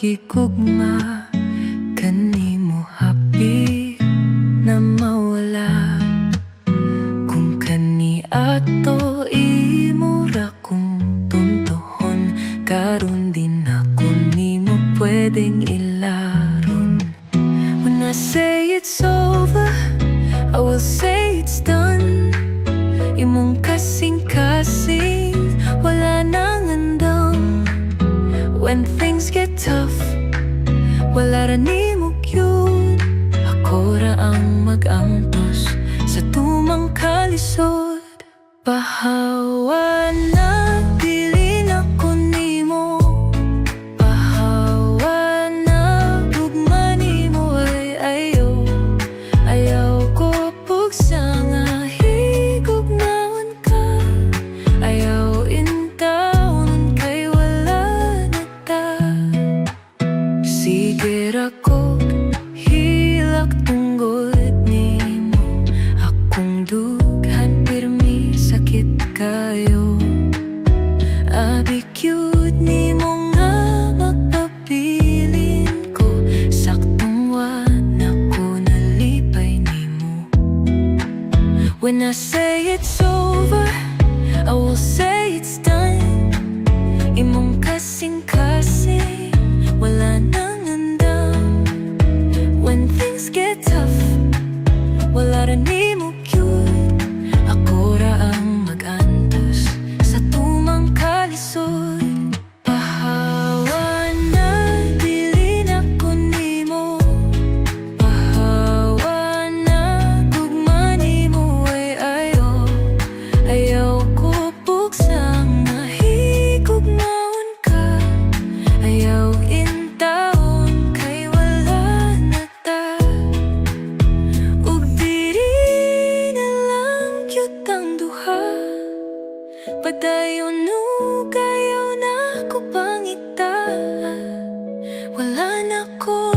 makigugma kanimo happy na mawala kung kani ato imo ra kung tuntuhon karon din ako nimo pwedeng ilaron. When I say it's over, I will say it's done. Imong kasing-kasing wala nang andam. When things get tough, wala ra nimo gyud. Ako ra ang mag-antos sa tumang kalisod. Pahawa na dili na ko nimo. Pahawa na gugma nimo ay ayaw. Ayaw ko pugsa nga higugnaon ka. Ayaw intawon kay wala na ta. Sige ra ko hilak tunggod nimo. Akong dughan pirmi sakit kayo. Abi cute nimo nga magpabilin ko. Saktong wana ko nalipay nimo. When I say it's over, I will say it's done. Imong kasing-kasing wala nang andam. When things get tough, wala ra nimo gyud. Ako ra ang mag-antos sa tumang kalisod. Pahawa na dili na ko nimo. Pahawa na gugma nimo ay ayaw. Ayaw ko pugsa nga higugmaon ka. Ayaw intawon kay wala na ta. Ug diri na lang gyud ang duha. Padayon kayaw na ko pangita. Wala na ko